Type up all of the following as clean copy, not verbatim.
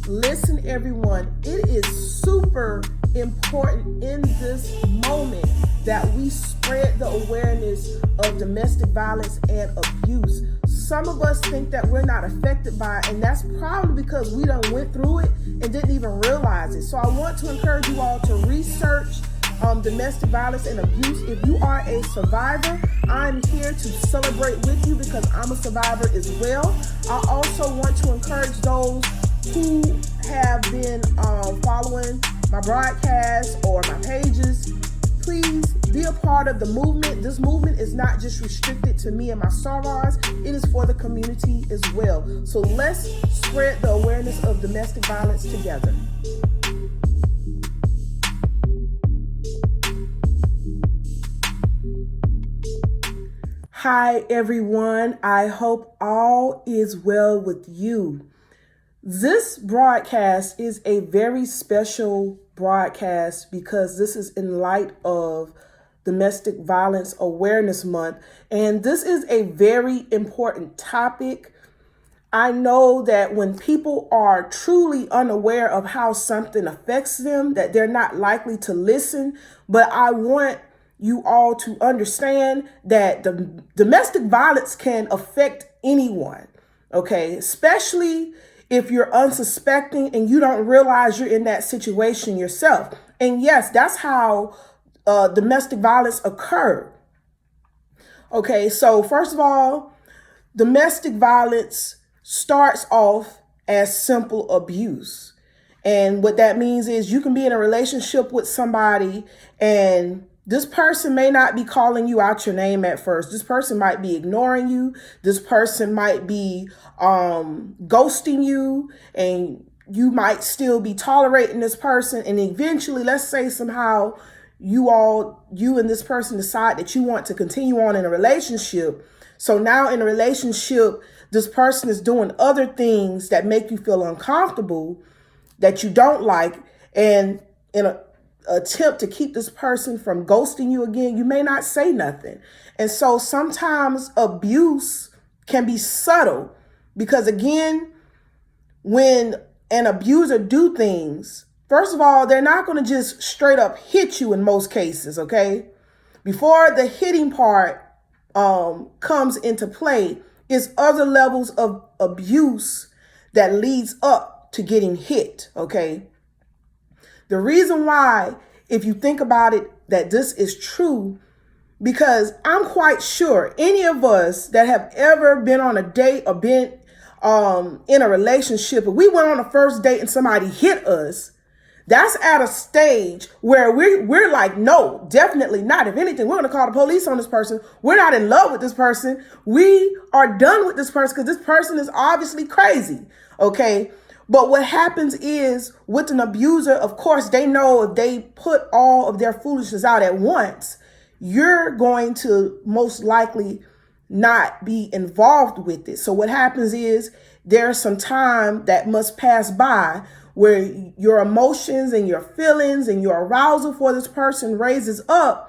Listen, everyone, it is super important in this moment that we spread the awareness of domestic violence and abuse. Some of us think that we're not affected by it, and that's probably because we done went through it and didn't even realize it. So I want to encourage you all to research domestic violence and abuse. If you are a survivor, I'm here to celebrate with you because I'm a survivor as well. I also want to encourage those who have been following my broadcasts or my pages. Please be a part of the movement. This movement is not just restricted to me and my sorors. It is for the community as well. So let's spread the awareness of domestic violence together. Hi, everyone. I hope all is well with you. This broadcast is a very special broadcast because this is in light of Domestic Violence Awareness Month, and this is a very important topic. I know that when people are truly unaware of how something affects them, that they're not likely to listen, but I want you all to understand that the domestic violence can affect anyone, okay? Especially if you're unsuspecting and you don't realize you're in that situation yourself. And yes, that's how domestic violence occurred. Okay, so first of all, domestic violence starts off as simple abuse. And what that means is you can be in a relationship with somebody and this person may not be calling you out your name at first. This person might be ignoring you. This person might be ghosting you, and you might still be tolerating this person. And eventually, let's say somehow you and this person decide that you want to continue on in a relationship. So now in a relationship, this person is doing other things that make you feel uncomfortable, that you don't like. And in a attempt to keep this person from ghosting you again, you may not say nothing. And so sometimes abuse can be subtle because, again, when an abuser do things, first of all, they're not going to just straight up hit you in most cases, okay? Before the hitting part comes into play is other levels of abuse that leads up to getting hit, okay? The reason why, if you think about it, that this is true, because I'm quite sure any of us that have ever been on a date or been in a relationship, if we went on a first date and somebody hit us, that's at a stage where we're like, no, definitely not. If anything, we're going to call the police on this person. We're not in love with this person. We are done with this person because this person is obviously crazy, okay? But what happens is with an abuser, of course, they know if they put all of their foolishness out at once, you're going to most likely not be involved with it. So what happens is there's some time that must pass by where your emotions and your feelings and your arousal for this person raises up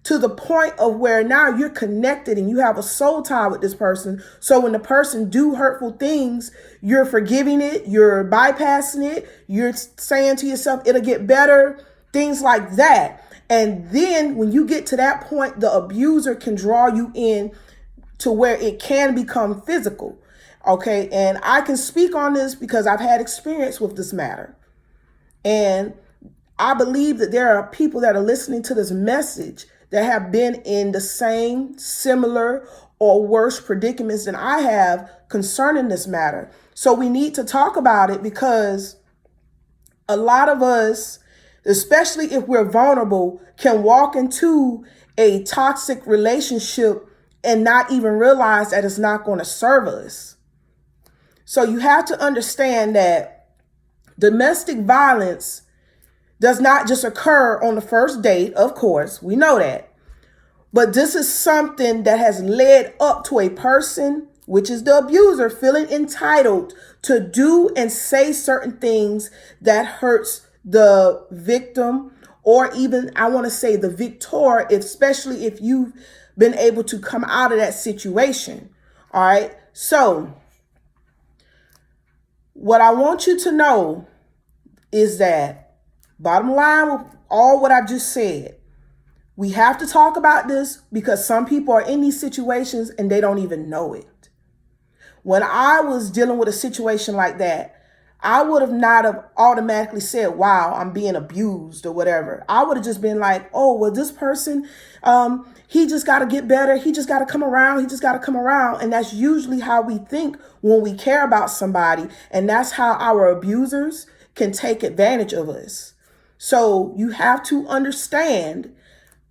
to the point of where now you're connected and you have a soul tie with this person. So when the person do hurtful things, you're forgiving it, you're bypassing it, you're saying to yourself, it'll get better, things like that. And then when you get to that point, the abuser can draw you in to where it can become physical. Okay. And I can speak on this because I've had experience with this matter. And I believe that there are people that are listening to this message that have been in the same, similar, or worse predicaments than I have concerning this matter. So we need to talk about it because a lot of us, especially if we're vulnerable, can walk into a toxic relationship and not even realize that it's not going to serve us. So you have to understand that domestic violence does not just occur on the first date, of course, we know that. But this is something that has led up to a person, which is the abuser, feeling entitled to do and say certain things that hurts the victim, or even I want to say the victor, especially if you've been able to come out of that situation. All right. So what I want you to know is that, bottom line with all what I've just said, we have to talk about this because some people are in these situations and they don't even know it. When I was dealing with a situation like that, I would have not have automatically said, wow, I'm being abused or whatever. I would have just been like, oh, well, this person, he just got to get better. He just got to come around. He just got to come around. And that's usually how we think when we care about somebody. And that's how our abusers can take advantage of us. So you have to understand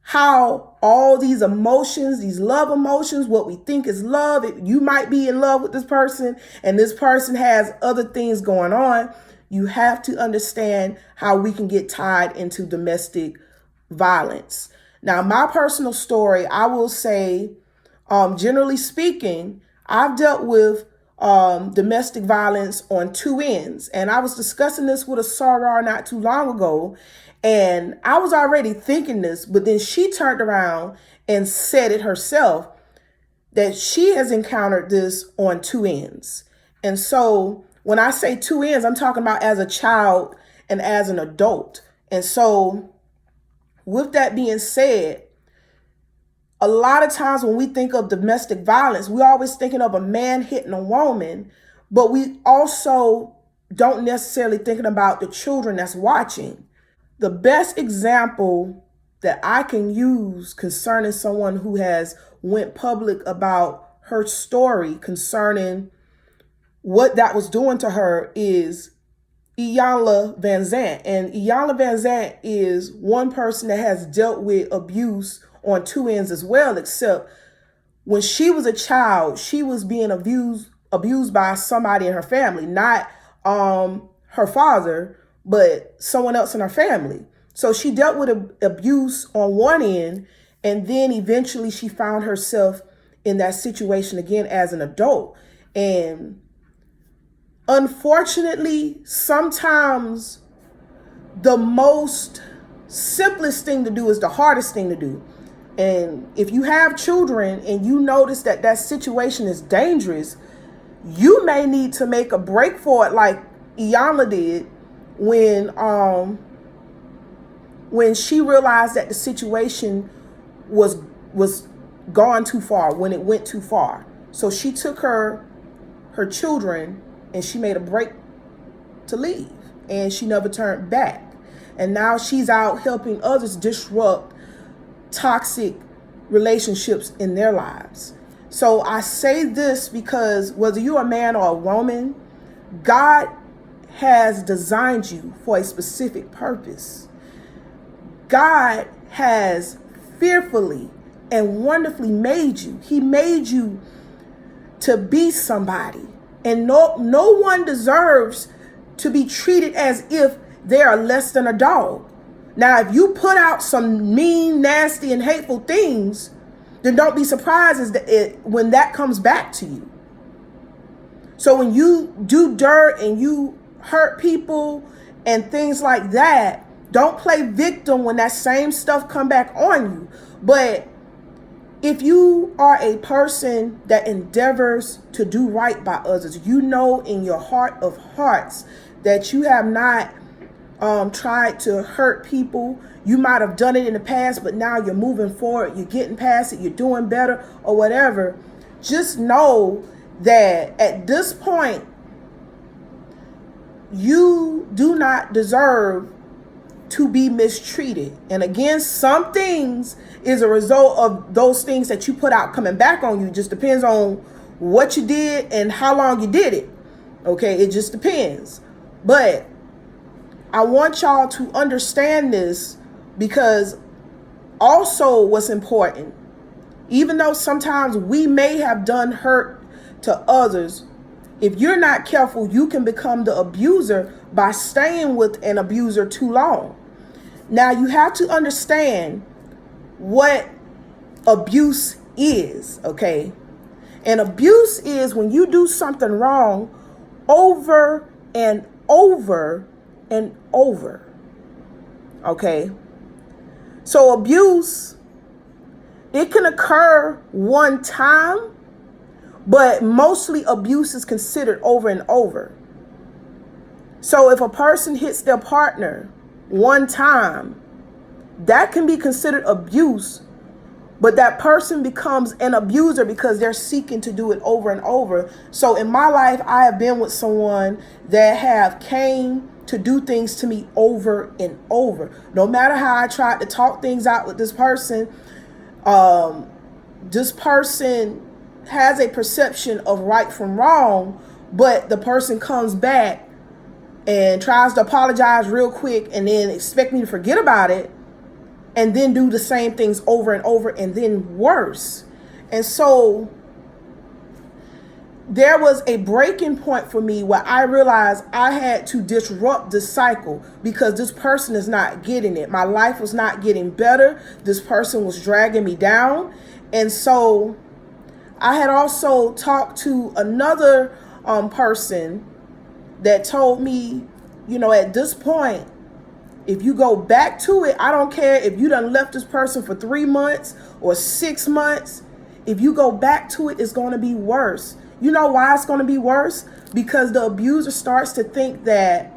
how all these emotions, these love emotions, what we think is love, you might be in love with this person and this person has other things going on. You have to understand how we can get tied into domestic violence. Now, my personal story, I will say, generally speaking, I've dealt with domestic violence on two ends. And I was discussing this with a soror not too long ago. And I was already thinking this, but then she turned around and said it herself that she has encountered this on two ends. And so when I say two ends, I'm talking about as a child and as an adult. And so with that being said, a lot of times when we think of domestic violence, we're always thinking of a man hitting a woman, but we also don't necessarily thinking about the children that's watching. The best example that I can use concerning someone who has went public about her story concerning what that was doing to her is Iyanla Vanzant. And Iyanla Vanzant is one person that has dealt with abuse on two ends as well, except when she was a child, she was being abused by somebody in her family, not her father, but someone else in her family. So she dealt with abuse on one end, and then eventually she found herself in that situation again as an adult. And unfortunately, sometimes the most simplest thing to do is the hardest thing to do. And if you have children and you notice that that situation is dangerous, you may need to make a break for it like Iyanla did when she realized that the situation was gone too far, when it went too far. So she took her children and she made a break to leave, and she never turned back. And now she's out helping others disrupt toxic relationships in their lives. So I say this because whether you're a man or a woman, God has designed you for a specific purpose. God has fearfully and wonderfully made you. He made you to be somebody. And no one deserves to be treated as if they are less than a dog. Now, if you put out some mean, nasty, and hateful things, then don't be surprised when that comes back to you. So when you do dirt and you hurt people and things like that, don't play victim when that same stuff come back on you. But if you are a person that endeavors to do right by others, you know in your heart of hearts that you have not tried to hurt people. You might have done it in the past, but now you're moving forward, you're getting past it, you're doing better or whatever. Just know that at this point, you do not deserve to be mistreated. And again, some things is a result of those things that you put out coming back on you. Just depends on what you did and how long you did it. Okay, it just depends. But I want y'all to understand this, because also what's important, even though sometimes we may have done hurt to others, if you're not careful, you can become the abuser by staying with an abuser too long. Now, you have to understand what abuse is, okay? And abuse is when you do something wrong over and over and over. Okay. So abuse, it can occur one time, but mostly abuse is considered over and over. So if a person hits their partner one time, that can be considered abuse, but that person becomes an abuser because they're seeking to do it over and over. So in my life, I have been with someone that have came to do things to me over and over. No matter how I tried to talk things out with this person has a perception of right from wrong, but the person comes back and tries to apologize real quick and then expect me to forget about it and then do the same things over and over and then worse. And so there was a breaking point for me where I realized I had to disrupt the cycle because this person is not getting it. My life was not getting better. This person was dragging me down. And so I had also talked to another person that told me, at this point, if you go back to it, I don't care if you done left this person for 3 months or 6 months. If you go back to it, it's going to be worse. You know why it's going to be worse? Because the abuser starts to think that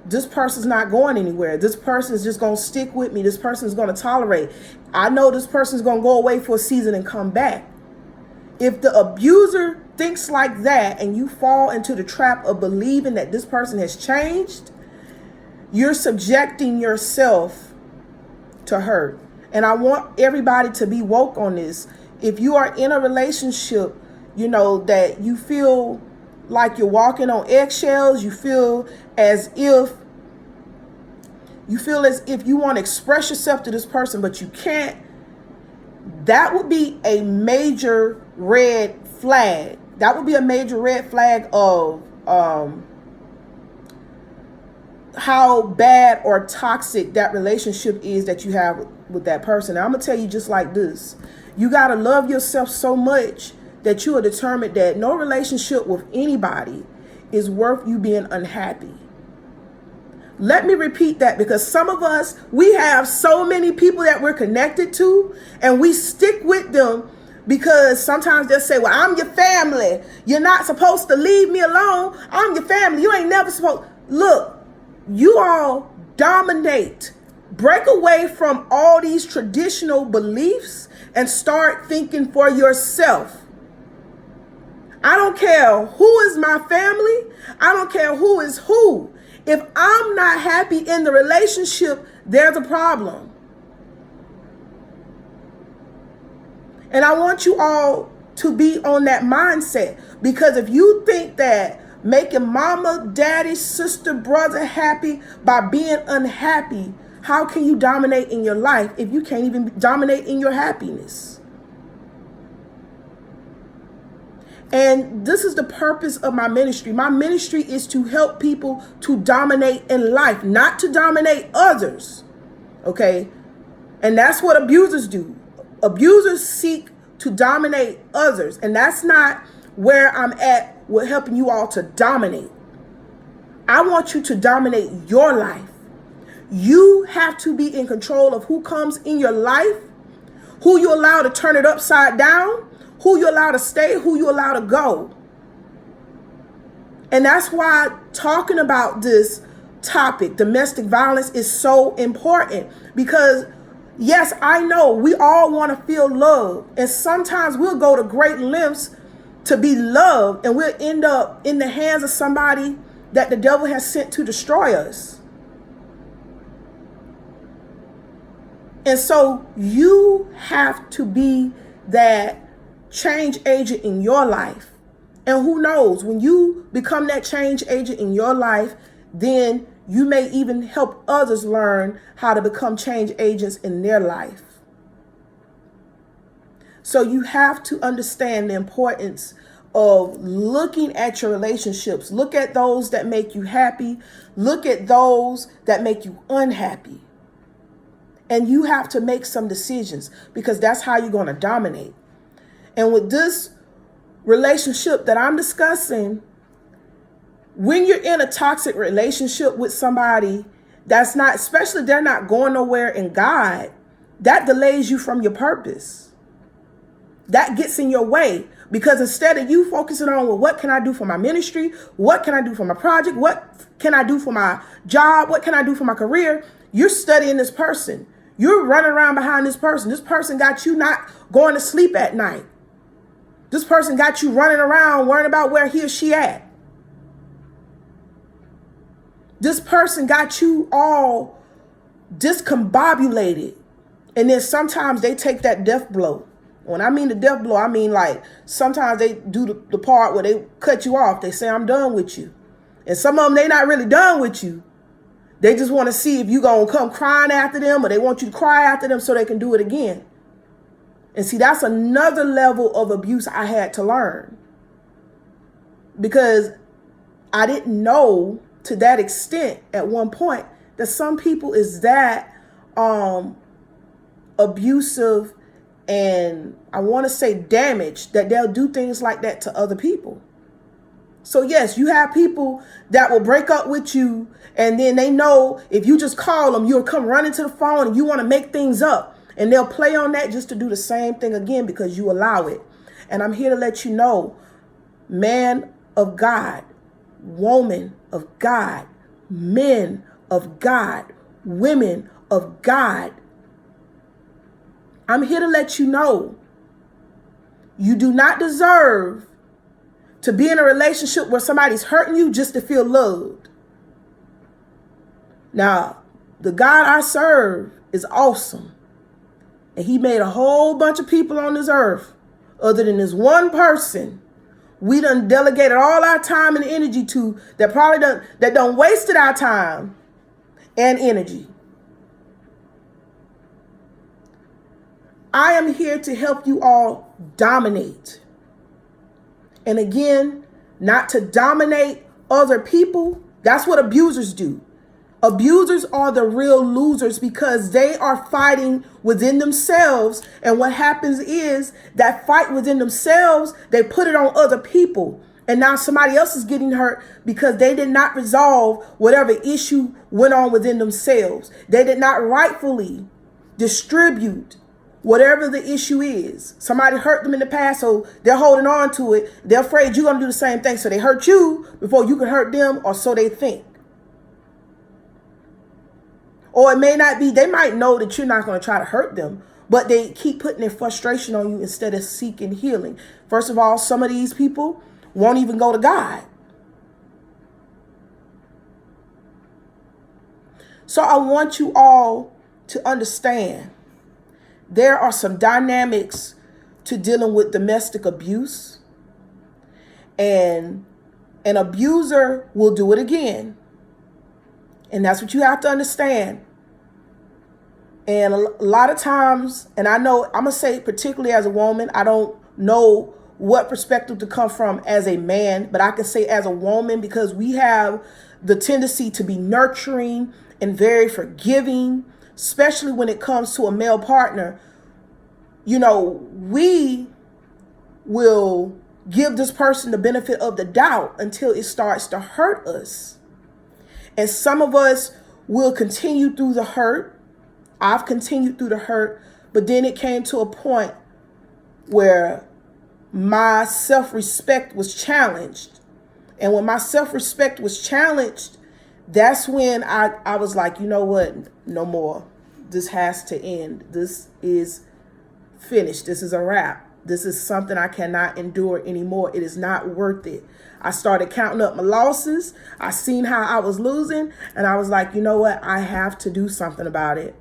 this person's not going anywhere. This person is just going to stick with me. This person is going to tolerate. I know this person's going to go away for a season and come back. If the abuser thinks like that and you fall into the trap of believing that this person has changed, you're subjecting yourself to hurt. And I want everybody to be woke on this. If you are in a relationship, that you feel like you're walking on eggshells, you feel as if you want to express yourself to this person, but you can't, that would be a major red flag. That would be a major red flag of how bad or toxic that relationship is that you have with that person. Now, I'm going to tell you just like this. You got to love yourself so much that you are determined that no relationship with anybody is worth you being unhappy. Let me repeat that, because some of us, we have so many people that we're connected to and we stick with them because sometimes they'll say, well, I'm your family. You're not supposed to leave me alone. I'm your family. You ain't never supposed. Look, you all dominate. Break away from all these traditional beliefs and start thinking for yourself. I don't care who is my family. I don't care who is who. If I'm not happy in the relationship, there's a problem. And I want you all to be on that mindset, because if you think that making mama, daddy, sister, brother happy by being unhappy, how can you dominate in your life if you can't even dominate in your happiness? And this is the purpose of my ministry. My ministry is to help people to dominate in life, not to dominate others. Okay? And that's what abusers do. Abusers seek to dominate others. And that's not where I'm at with helping you all to dominate. I want you to dominate your life. You have to be in control of who comes in your life, who you allow to turn it upside down, who you allow to stay, who you allow to go. And that's why talking about this topic, domestic violence, is so important. Because yes, I know we all want to feel love. And sometimes we'll go to great lengths to be loved, and we'll end up in the hands of somebody that the devil has sent to destroy us. And so you have to be that change agent in your life. And who knows, when you become that change agent in your life, then you may even help others learn how to become change agents in their life. So you have to understand the importance of looking at your relationships. Look at those that make you happy. Look at those that make you unhappy. And you have to make some decisions, because that's how you're going to dominate. And with this relationship that I'm discussing, when you're in a toxic relationship with somebody That's not, especially they're not going nowhere in God, that delays you from your purpose. That gets in your way, because instead of you focusing on, well, what can I do for my ministry? What can I do for my project? What can I do for my job? What can I do for my career? You're studying this person. You're running around behind this person. This person got you not going to sleep at night. This person got you running around worrying about where he or she at. This person got you all discombobulated. And then sometimes they take that death blow. When I mean the death blow, I mean like sometimes they do the part where they cut you off. They say, I'm done with you. And some of them, they not really done with you. They just want to see if you going to come crying after them, or they want you to cry after them so they can do it again. And see, that's another level of abuse I had to learn, because I didn't know to that extent at one point that some people is that abusive and I want to say damaged that they'll do things like that to other people. So yes, you have people that will break up with you, and then they know if you just call them, you'll come running to the phone and you want to make things up, and they'll play on that just to do the same thing again because you allow it. And I'm here to let you know, man of God, woman of God, men of God, women of God, I'm here to let you know, you do not deserve to be in a relationship where somebody's hurting you just to feel loved. Now, the God I serve is awesome. And he made a whole bunch of people on this earth. Other than this one person, we done delegated all our time and energy to, that probably done wasted our time and energy. I am here to help you all dominate. And again, not to dominate other people. That's what abusers do. Abusers are the real losers because they are fighting within themselves. And what happens is that fight within themselves, they put it on other people. And now somebody else is getting hurt because they did not resolve whatever issue went on within themselves. They did not rightfully distribute whatever the issue is. Somebody hurt them in the past, so they're holding on to it. They're afraid you're going to do the same thing. So they hurt you before you can hurt them, or so they think. Or it may not be, they might know that you're not going to try to hurt them, but they keep putting their frustration on you instead of seeking healing. First of all, some of these people won't even go to God. So I want you all to understand there are some dynamics to dealing with domestic abuse, and an abuser will do it again. And that's what you have to understand. And a lot of times, and I know, I'm going to say particularly as a woman, I don't know what perspective to come from as a man, but I can say as a woman, because we have the tendency to be nurturing and very forgiving, especially when it comes to a male partner. You know, we will give this person the benefit of the doubt until it starts to hurt us. And some of us will continue through the hurt. I've continued through the hurt, but then it came to a point where my self-respect was challenged. And when my self-respect was challenged, that's when I was like, you know what? No more. This has to end. This is finished. This is a wrap. This is something I cannot endure anymore. It is not worth it. I started counting up my losses. I seen how I was losing, and I was like, you know what? I have to do something about it.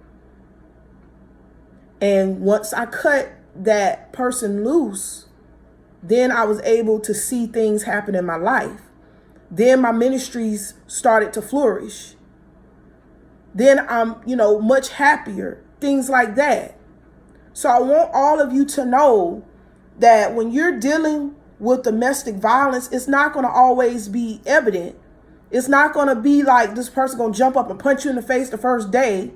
And once I cut that person loose, then I was able to see things happen in my life. Then my ministries started to flourish. Then I'm, much happier, things like that. So I want all of you to know that when you're dealing with domestic violence, it's not going to always be evident. It's not going to be like this person going to jump up and punch you in the face the first day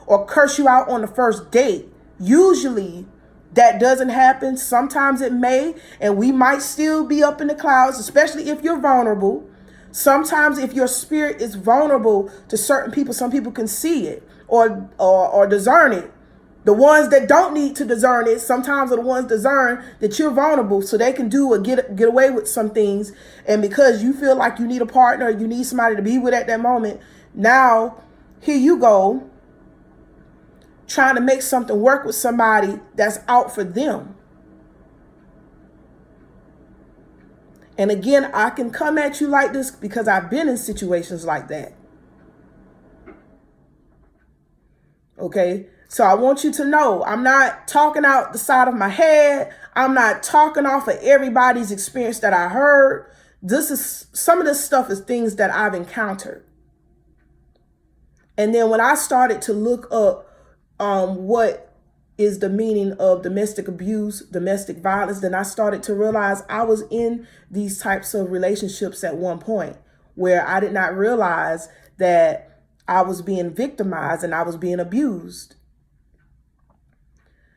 or curse you out on the first date. Usually that doesn't happen. Sometimes it may, and we might still be up in the clouds, especially if you're vulnerable. Sometimes if your spirit is vulnerable to certain people, some people can see it or discern it. The ones that don't need to discern it sometimes are the ones discern that you're vulnerable, so they can do or get away with some things. And because you feel like you need a partner, you need somebody to be with at that moment, now here you go trying to make something work with somebody that's out for them. And again, I can come at you like this because I've been in situations like that. Okay? So I want you to know, I'm not talking out the side of my head. I'm not talking off of everybody's experience that I heard. Some of this stuff is things that I've encountered. And then when I started to look up what is the meaning of domestic abuse, domestic violence, then I started to realize I was in these types of relationships at one point where I did not realize that I was being victimized and I was being abused.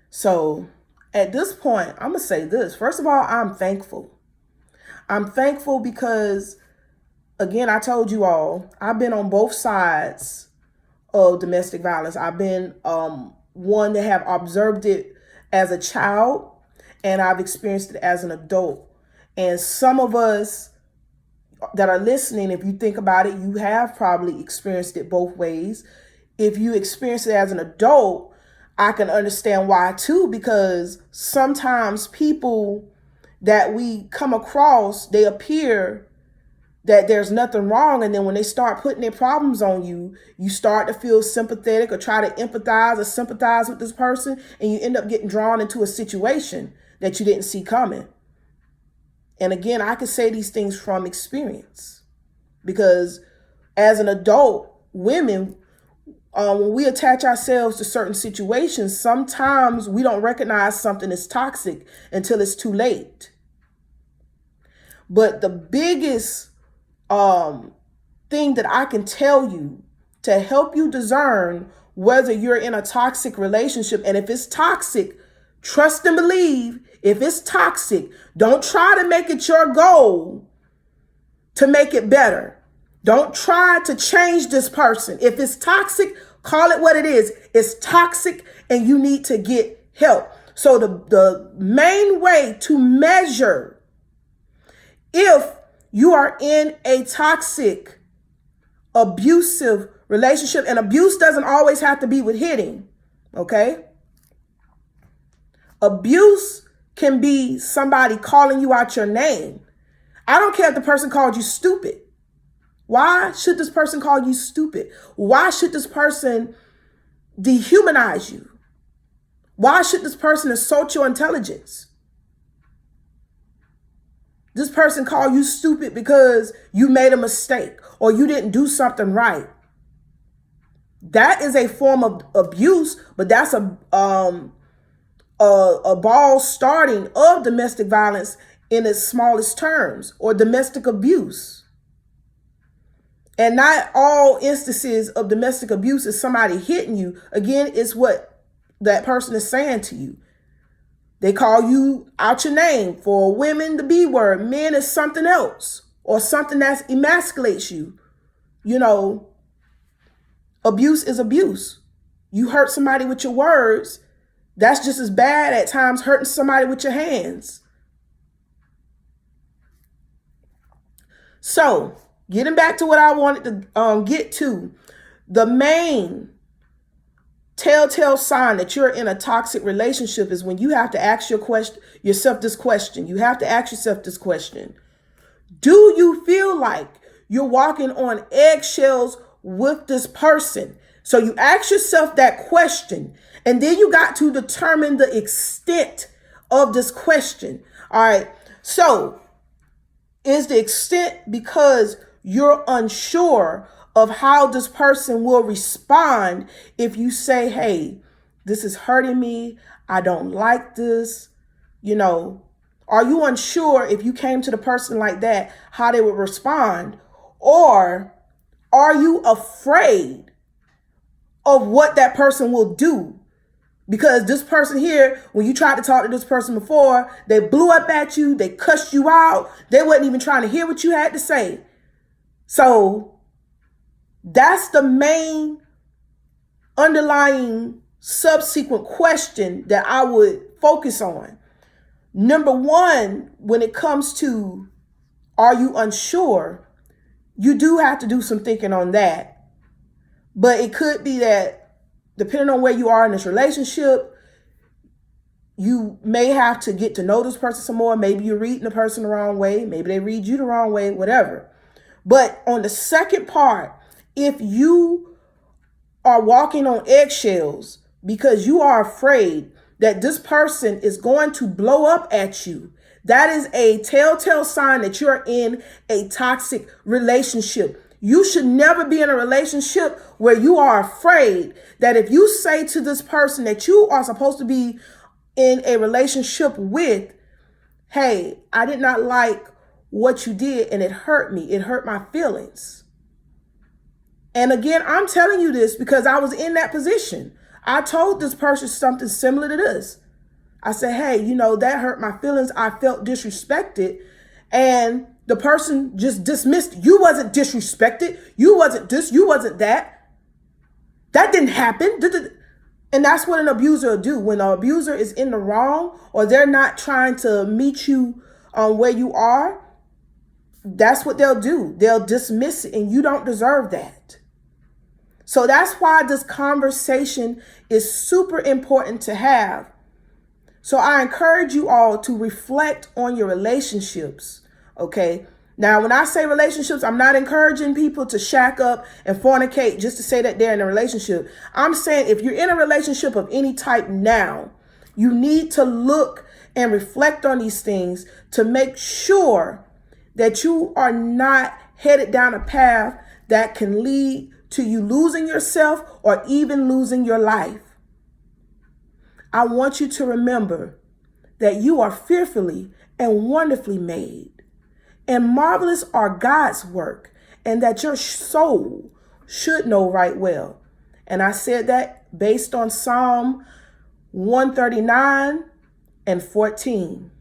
So at this point, I'm going to say this. First of all, I'm thankful. I'm thankful because, again, I told you all, I've been on both sides of domestic violence. I've been one that have observed it as a child, and I've experienced it as an adult. And some of us that are listening, if you think about it, you have probably experienced it both ways. If you experience it as an adult, I can understand why too, because sometimes people that we come across, they appear that there's nothing wrong. And then when they start putting their problems on you, you start to feel sympathetic or try to empathize or sympathize with this person. And you end up getting drawn into a situation that you didn't see coming. And again, I can say these things from experience, because as an adult, women, when we attach ourselves to certain situations, sometimes we don't recognize something as toxic until it's too late. But the biggest thing that I can tell you to help you discern whether you're in a toxic relationship, and if it's toxic, trust and believe, if it's toxic, don't try to make it your goal to make it better. Don't try to change this person. If it's toxic, call it what it is. It's toxic and you need to get help. So the main way to measure if you are in a toxic, abusive relationship, and abuse doesn't always have to be with hitting, okay? Abuse can be somebody calling you out your name. I don't care if the person called you stupid. Why should this person call you stupid? Why should this person dehumanize you? Why should this person insult your intelligence? This person call you stupid because you made a mistake or you didn't do something right. That is a form of abuse, but that's a ball starting of domestic violence in its smallest terms, or domestic abuse. And not all instances of domestic abuse is somebody hitting you. Again, it's what that person is saying to you. They call you out your name. For women, the B word. Men is something else, or something that emasculates you. You know, abuse is abuse. You hurt somebody with your words. That's just as bad at times hurting somebody with your hands. So, getting back to what I wanted to get to, the main telltale sign that you're in a toxic relationship is when you have to ask yourself this question. You have to ask yourself this question. Do you feel like you're walking on eggshells with this person? So you ask yourself that question, and then you got to determine the extent of this question. All right. So is the extent because you're unsure of how this person will respond if you say, hey, this is hurting me. I don't like this. You know, are you unsure if you came to the person like that, how they would respond? Or are you afraid of what that person will do? Because this person here, when you tried to talk to this person before, they blew up at you. They cussed you out. They wasn't even trying to hear what you had to say. So that's the main underlying subsequent question that I would focus on. Number one, when it comes to are you unsure, you do have to do some thinking on that. But it could be that depending on where you are in this relationship, you may have to get to know this person some more. Maybe you're reading the person the wrong way. Maybe they read you the wrong way, whatever. But on the second part, if you are walking on eggshells because you are afraid that this person is going to blow up at you, that is a telltale sign that you're in a toxic relationship. You should never be in a relationship where you are afraid that if you say to this person that you are supposed to be in a relationship with, hey, I did not like what you did and it hurt me. It hurt my feelings. And again, I'm telling you this because I was in that position. I told this person something similar to this. I said, hey, that hurt my feelings. I felt disrespected. And the person just dismissed. You wasn't disrespected. You wasn't this. You wasn't that. That didn't happen. And that's what an abuser will do. When an abuser is in the wrong or they're not trying to meet you where you are, that's what they'll do. They'll dismiss it, and you don't deserve that. So that's why this conversation is super important to have. So I encourage you all to reflect on your relationships, okay? Now, when I say relationships, I'm not encouraging people to shack up and fornicate just to say that they're in a relationship. I'm saying if you're in a relationship of any type now, you need to look and reflect on these things to make sure that you are not headed down a path that can lead to you losing yourself or even losing your life. I want you to remember that you are fearfully and wonderfully made, and marvelous are God's work, and that your soul should know right well. And I said that based on Psalm 139 and 14.